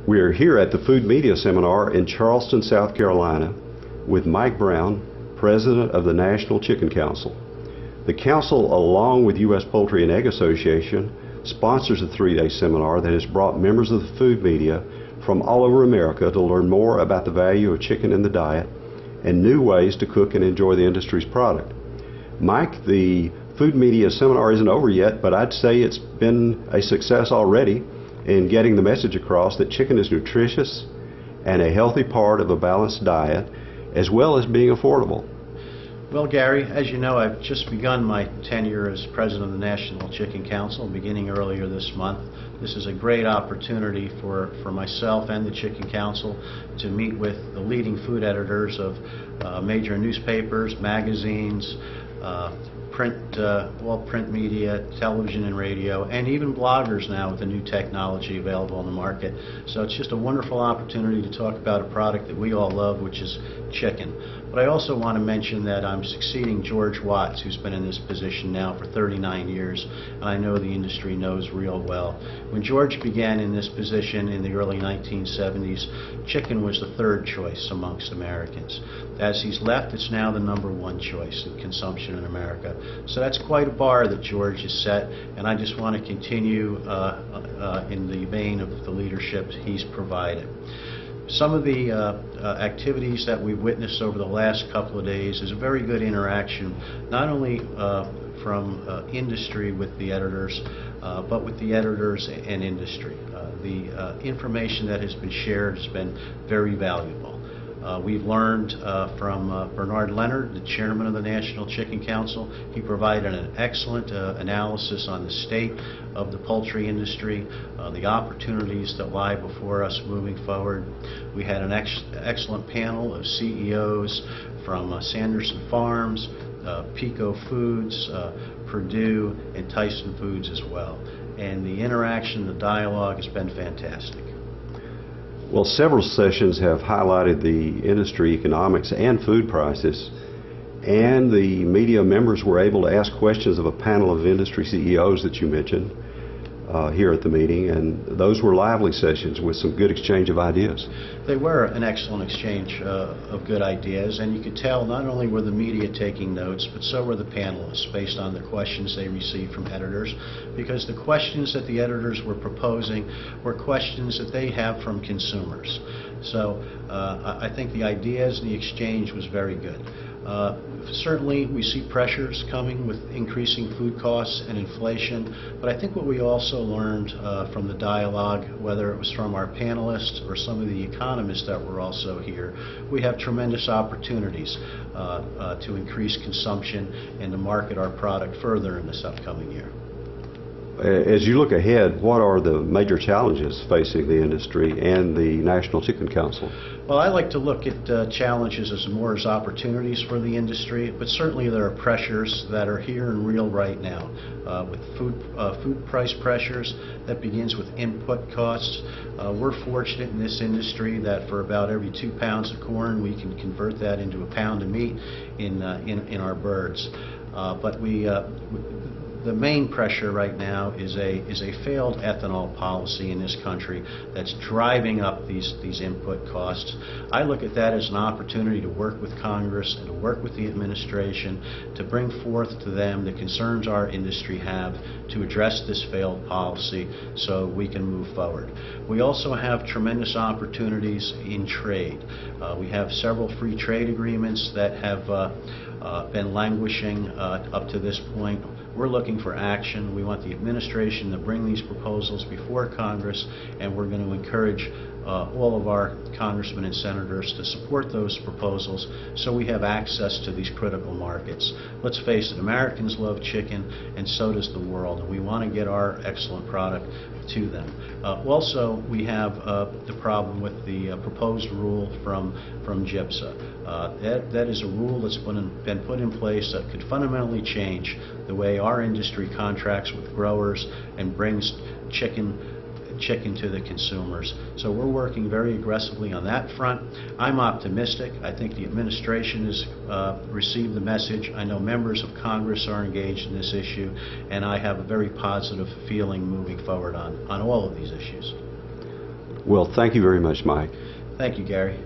We are here at the Food Media Seminar in Charleston, South Carolina, with Mike Brown, President of the National Chicken Council. The Council, along with U.S. Poultry and Egg Association, sponsors a three-day seminar that has brought members of the food media from all over America to learn more about the value of chicken in the diet and new ways to cook and enjoy the industry's product. Mike, the Food Media Seminar isn't over yet, but I'd say it's been a success already in getting the message across that chicken is nutritious and a healthy part of a balanced diet, as well as being affordable. Well, Gary, as you know, I've just begun my tenure as President of the National Chicken Council, beginning earlier this month. This is a great opportunity for myself and the Chicken Council to meet with the leading food editors of major newspapers, magazines, print media, television and radio, and even bloggers now with the new technology available in the market. So it's just a wonderful opportunity to talk about a product that we all love, which is chicken. But I also want to mention that I'm succeeding George Watts, who's been in this position now for 39 years, and I know the industry knows real well. When George began in this position in the early 1970s, chicken was the third choice amongst Americans. As he's left, it's now the #1 choice in consumption in America. So that's quite a bar that George has set, and I just want to continue in the vein of the leadership he's provided. Some of the activities that we've witnessed over the last couple of days is a very good interaction, not only from industry with the editors, but with the editors and industry. The information that has been shared has been very valuable. We've learned from Bernard Leonard, the chairman of the National Chicken Council. He provided an excellent analysis on the state of the poultry industry, the opportunities that lie before us moving forward. We had an excellent panel of CEOs from Sanderson Farms, Pico Foods, Purdue, and Tyson Foods as well. And the interaction, the dialogue has been fantastic. Well, several sessions have highlighted the industry economics and food prices, and the media members were able to ask questions of a panel of industry CEOs that you mentioned here at the meeting, and those were lively sessions with some good exchange of ideas. They were an excellent exchange of good ideas, and you could tell not only were the media taking notes, but so were the panelists based on the questions they received from editors, because the questions that the editors were proposing were questions that they have from consumers. So I think the ideas and the exchange was very good. Certainly we see pressures coming with increasing food costs and inflation, but I think what we also learned from the dialogue, whether it was from our panelists or some of the economists that were also here, we have tremendous opportunities to increase consumption and to market our product further in this upcoming year. As you look ahead, what are the major challenges facing the industry and the National Chicken Council? Well, I like to look at challenges as more as opportunities for the industry, but certainly there are pressures that are here and real right now. With food price pressures, that begins with input costs. We're fortunate in this industry that for about every 2 pounds of corn, we can convert that into a pound of meat in our birds. But the main pressure right now is a failed ethanol policy in this country that's driving up these input costs. I look at that as an opportunity to work with Congress and to work with the administration to bring forth to them the concerns our industry have to address this failed policy so we can move forward. We also have tremendous opportunities in trade. We have several free trade agreements that have been languishing up to this point. We're looking for action. We want the administration to bring these proposals before Congress, and we're going to encourage all of our congressmen and senators to support those proposals so we have access to these critical markets. Let's face it, Americans love chicken, and so does the world, and we want to get our excellent product to them. Also, we have the problem with the proposed rule from GIPSA. That is a rule that's been put in place that could fundamentally change the way our industry contracts with growers and brings chicken to the consumers. So we're working very aggressively on that front. I'm optimistic. I think the administration has received the message. I know members of Congress are engaged in this issue, and I have a very positive feeling moving forward on all of these issues. Well, thank you very much, Mike. Thank you, Gary.